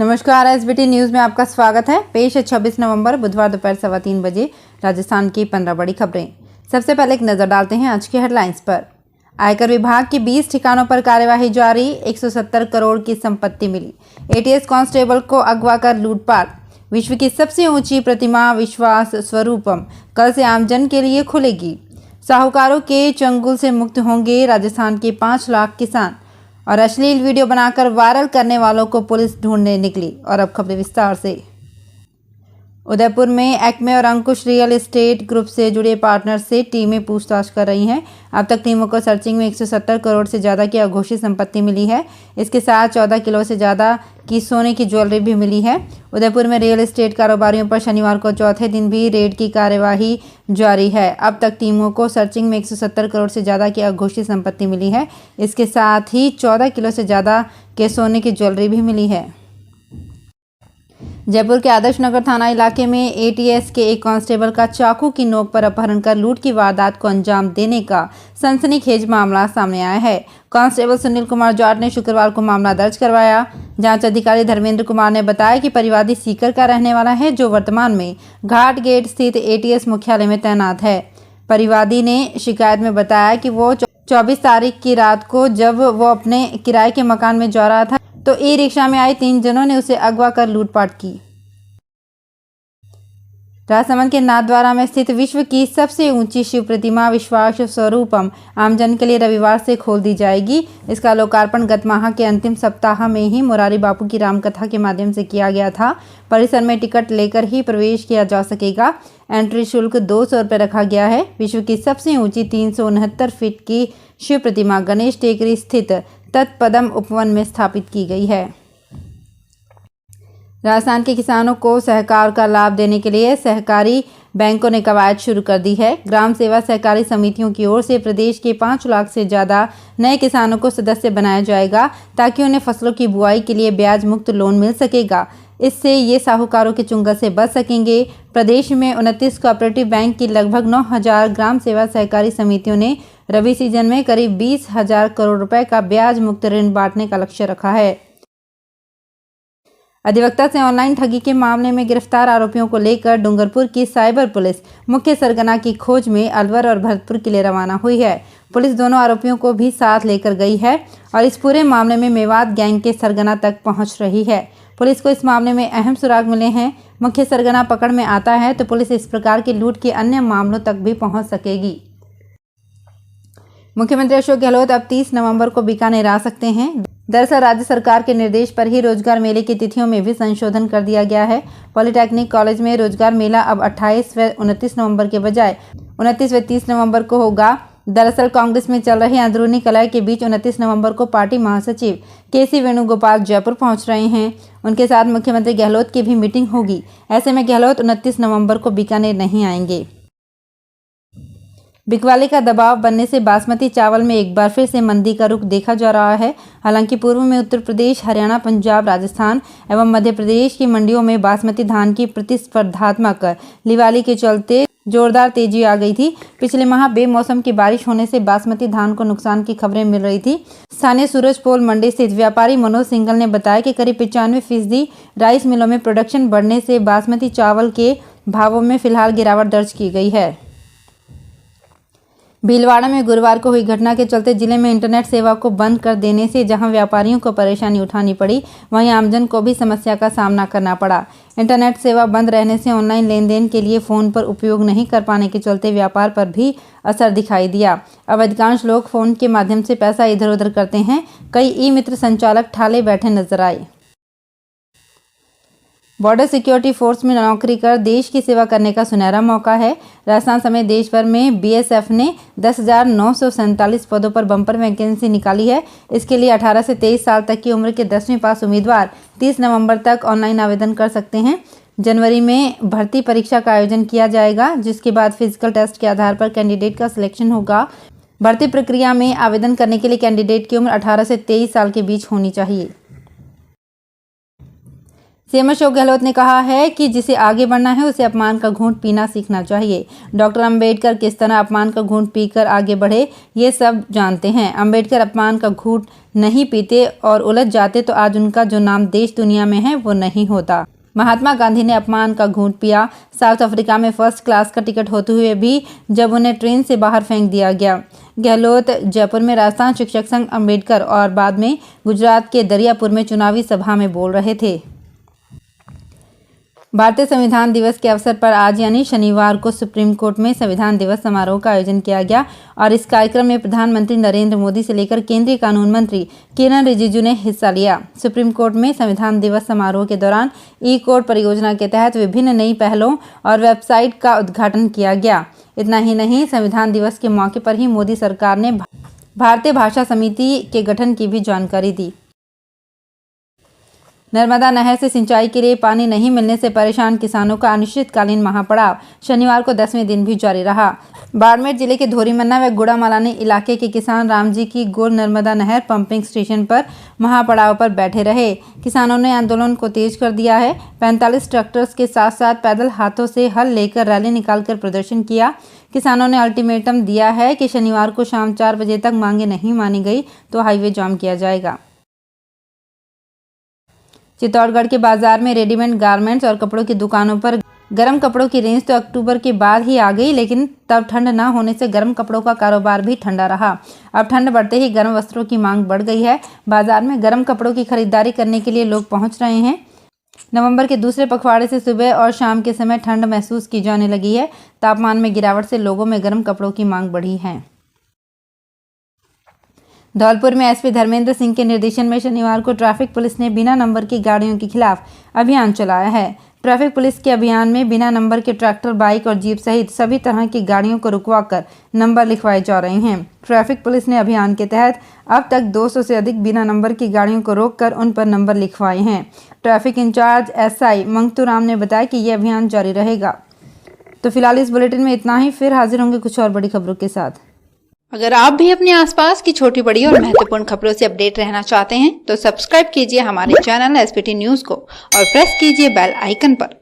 नमस्कार, SBT news में आपका स्वागत है। पेश है 26 नवंबर बुधवार दोपहर 3:15 बजे राजस्थान की 15 बड़ी खबरें। सबसे पहले एक नजर डालते हैं आज की हेडलाइंस पर। आयकर विभाग की 20 ठिकानों पर कार्यवाही जारी, 170 करोड़ की संपत्ति मिली। एटीएस कांस्टेबल को अगवा कर लूटपाट। विश्व की सबसे ऊंची प्रतिमा विश्वास स्वरूपम कल से आमजन के लिए खुलेगी। साहूकारों के चंगुल से मुक्त होंगे राजस्थान के 5 लाख किसान। और अश्लील वीडियो बनाकर वायरल करने वालों को पुलिस ढूंढने निकली। और अब खबरें विस्तार से। उदयपुर में एक्मे और अंकुश रियल एस्टेट ग्रुप से जुड़े पार्टनर से टीमें पूछताछ कर रही हैं। अब तक टीमों को सर्चिंग में 170 करोड़ से ज़्यादा की अघोषित संपत्ति मिली है। इसके साथ 14 किलो से ज़्यादा की सोने की ज्वेलरी भी मिली है। उदयपुर में रियल एस्टेट कारोबारियों पर शनिवार को चौथे दिन भी रेड की कार्यवाही जारी है। अब तक टीमों को सर्चिंग में 170 करोड़ से ज़्यादा की अघोषित संपत्ति मिली है। इसके साथ ही 14 किलो से ज़्यादा के सोने की ज्वेलरी भी मिली है। जयपुर के आदर्श नगर थाना इलाके में एटीएस के एक कांस्टेबल का चाकू की नोक पर अपहरण कर लूट की वारदात को अंजाम देने का सनसनीखेज मामला सामने आया है। कांस्टेबल सुनील कुमार जाट ने शुक्रवार को मामला दर्ज करवाया। जांच अधिकारी धर्मेंद्र कुमार ने बताया कि परिवादी सीकर का रहने वाला है, जो वर्तमान में घाट गेट स्थित एटीएस मुख्यालय में तैनात है। परिवादी ने शिकायत में बताया कि वो 24 तारीख की रात को जब वो अपने किराए के मकान में जा रहा था तो ई रिक्शा में आए 3 जनों ने उसे अगवा कर लूटपाट की। राजसमंद के नाथद्वारा में स्थित विश्व की सबसे ऊंची शिव प्रतिमा विश्वास स्वरूपम आमजन के लिए रविवार से खोल दी जाएगी। इसका लोकार्पण गत माह के अंतिम सप्ताह में ही मुरारी बापू की रामकथा के माध्यम से किया गया था। परिसर में टिकट लेकर ही प्रवेश किया जा सकेगा। एंट्री शुल्क 200 रुपये रखा गया है। विश्व की सबसे ऊंची 369 फीट की शिव प्रतिमा गणेश टेकरी स्थित तत्पदम उपवन में स्थापित की गई है। राजस्थान के किसानों को सहकार का लाभ देने के लिए सहकारी बैंकों ने कवायद शुरू कर दी है। ग्राम सेवा सहकारी समितियों की ओर से प्रदेश के 5 लाख से ज़्यादा नए किसानों को सदस्य बनाया जाएगा, ताकि उन्हें फसलों की बुआई के लिए ब्याज मुक्त लोन मिल सकेगा। इससे ये साहूकारों के चुंगल से बच सकेंगे। प्रदेश में 29 कोऑपरेटिव बैंक की लगभग 9,000 ग्राम सेवा सहकारी समितियों ने रबी सीजन में करीब 20,000 करोड़ रुपए का ब्याज मुक्त ऋण बांटने का लक्ष्य रखा है। अधिवक्ता से ऑनलाइन ठगी के मामले में गिरफ्तार आरोपियों को लेकर डूंगरपुर की साइबर पुलिस मुख्य सरगना की खोज में अलवर और भरतपुर के लिए रवाना हुई है। पुलिस दोनों आरोपियों को भी साथ लेकर गई है और इस पूरे मामले में मेवात गैंग के सरगना तक पहुंच रही है। पुलिस को इस मामले में अहम सुराग मिले हैं। मुख्य सरगना पकड़ में आता है तो पुलिस इस प्रकार की लूट के अन्य मामलों तक भी पहुंच सकेगी। मुख्यमंत्री अशोक गहलोत अब 30 नवंबर को बीकानेर आ सकते हैं। दरअसल राज्य सरकार के निर्देश पर ही रोजगार मेले की तिथियों में भी संशोधन कर दिया गया है। पॉलिटेक्निक कॉलेज में रोजगार मेला अब 28 व 29 नवंबर के बजाय 29 व 30 नवंबर को होगा। दरअसल कांग्रेस में चल रही अंदरूनी कलह के बीच 29 नवंबर को पार्टी महासचिव केसी वेणुगोपाल जयपुर पहुंच रहे हैं। उनके साथ मुख्यमंत्री गहलोत की भी मीटिंग होगी। ऐसे में गहलोत 29 नवंबर को बीकानेर नहीं आएंगे। बिकवाली का दबाव बनने से बासमती चावल में एक बार फिर से मंदी का रुख देखा जा रहा है। हालांकि पूर्व में उत्तर प्रदेश, हरियाणा, पंजाब, राजस्थान एवं मध्य प्रदेश की मंडियों में बासमती धान की प्रतिस्पर्धात्मक लिवाली के चलते जोरदार तेजी आ गई थी। पिछले माह बेमौसम की बारिश होने से बासमती धान को नुकसान की खबरें मिल रही थी। स्थानीय सूरजपोल मंडी स्थित व्यापारी मनोज सिंघल ने बताया कि करीब 95% राइस मिलों में प्रोडक्शन बढ़ने से बासमती चावल के भावों में फिलहाल गिरावट दर्ज की गई है। भीलवाड़ा में गुरुवार को हुई घटना के चलते जिले में इंटरनेट सेवा को बंद कर देने से जहां व्यापारियों को परेशानी उठानी पड़ी, वहीं आमजन को भी समस्या का सामना करना पड़ा। इंटरनेट सेवा बंद रहने से ऑनलाइन लेनदेन के लिए फ़ोन पर उपयोग नहीं कर पाने के चलते व्यापार पर भी असर दिखाई दिया। अब अधिकांश लोग फ़ोन के माध्यम से पैसा इधर उधर करते हैं। कई ई मित्र संचालक ठाले बैठे नजर आए। बॉर्डर सिक्योरिटी फोर्स में नौकरी कर देश की सेवा करने का सुनहरा मौका है। राजस्थान समेत देश भर में बीएसएफ ने 10,947 पदों पर बम्पर वैकेंसी निकाली है। इसके लिए 18 से 23 साल तक की उम्र के 10वीं पास उम्मीदवार 30 नवंबर तक ऑनलाइन आवेदन कर सकते हैं। जनवरी में भर्ती परीक्षा का आयोजन किया जाएगा, जिसके बाद फिजिकल टेस्ट के आधार पर कैंडिडेट का सिलेक्शन होगा। भर्ती प्रक्रिया में आवेदन करने के लिए कैंडिडेट की उम्र 18 से 23 साल के बीच होनी चाहिए। सीएम अशोक गहलोत ने कहा है कि जिसे आगे बढ़ना है उसे अपमान का घूंट पीना सीखना चाहिए। डॉक्टर अंबेडकर किस तरह अपमान का घूंट पीकर आगे बढ़े ये सब जानते हैं। अंबेडकर अपमान का घूंट नहीं पीते और उलझ जाते तो आज उनका जो नाम देश दुनिया में है वो नहीं होता। महात्मा गांधी ने अपमान का घूंट पिया। साउथ अफ्रीका में फर्स्ट क्लास का टिकट होते हुए भी जब उन्हें ट्रेन से बाहर फेंक दिया गया। गहलोत जयपुर में राजस्थान शिक्षक संघ अंबेडकर और बाद में गुजरात के दरियापुर में चुनावी सभा में बोल रहे थे। भारतीय संविधान दिवस के अवसर पर आज यानी शनिवार को सुप्रीम कोर्ट में संविधान दिवस समारोह का आयोजन किया गया और इस कार्यक्रम में प्रधानमंत्री नरेंद्र मोदी से लेकर केंद्रीय कानून मंत्री किरेन रिजिजू ने हिस्सा लिया। सुप्रीम कोर्ट में संविधान दिवस समारोह के दौरान ई कोर्ट परियोजना के तहत विभिन्न नई पहलों और वेबसाइट का उद्घाटन किया गया। इतना ही नहीं, संविधान दिवस के मौके पर ही मोदी सरकार ने भारतीय भाषा समिति के गठन की भी जानकारी दी। नर्मदा नहर से सिंचाई के लिए पानी नहीं मिलने से परेशान किसानों का अनिश्चितकालीन महापड़ाव शनिवार को 10वें दिन भी जारी रहा। बाड़मेर जिले के धोरीमन्ना व गुड़ामालानी इलाके के किसान रामजी की गोल नर्मदा नहर पंपिंग स्टेशन पर महापड़ाव पर बैठे रहे। किसानों ने आंदोलन को तेज कर दिया है। 45 ट्रैक्टर्स के साथ साथ पैदल हाथों से हल लेकर रैली निकालकर प्रदर्शन किया। किसानों ने अल्टीमेटम दिया है कि शनिवार को शाम 4 बजे तक मांगे नहीं मानी गई तो हाईवे जाम किया जाएगा। चित्तौड़गढ़ के बाजार में रेडीमेड गारमेंट्स और कपड़ों की दुकानों पर गर्म कपड़ों की रेंज तो अक्टूबर के बाद ही आ गई, लेकिन तब ठंड न होने से गर्म कपड़ों का कारोबार भी ठंडा रहा। अब ठंड बढ़ते ही गर्म वस्त्रों की मांग बढ़ गई है। बाजार में गर्म कपड़ों की खरीदारी करने के लिए लोग पहुंच रहे हैं। नवंबर के दूसरे पखवाड़े से सुबह और शाम के समय ठंड महसूस की जाने लगी है। तापमान में गिरावट से लोगों में गर्म कपड़ों की मांग बढ़ी है। धौलपुर में एसपी धर्मेंद्र सिंह के निर्देशन में शनिवार को ट्रैफिक पुलिस ने बिना नंबर की गाड़ियों के खिलाफ अभियान चलाया है। ट्रैफिक पुलिस के अभियान में बिना नंबर के ट्रैक्टर, बाइक और जीप सहित सभी तरह की गाड़ियों को रुकवाकर नंबर लिखवाए जा रहे हैं। ट्रैफिक पुलिस ने अभियान के तहत अब तक 200 से अधिक बिना नंबर की गाड़ियों को रोककर उन पर नंबर लिखवाए हैं। ट्रैफिक इंचार्ज एसआई मंगतूराम ने बताया कि ये अभियान जारी रहेगा। तो फिलहाल इस बुलेटिन में इतना ही। फिर हाजिर होंगे कुछ और बड़ी खबरों के साथ। अगर आप भी अपने आसपास की छोटी बड़ी और महत्वपूर्ण खबरों से अपडेट रहना चाहते हैं तो सब्सक्राइब कीजिए हमारे चैनल एसपीटी न्यूज को और प्रेस कीजिए बेल आइकन पर।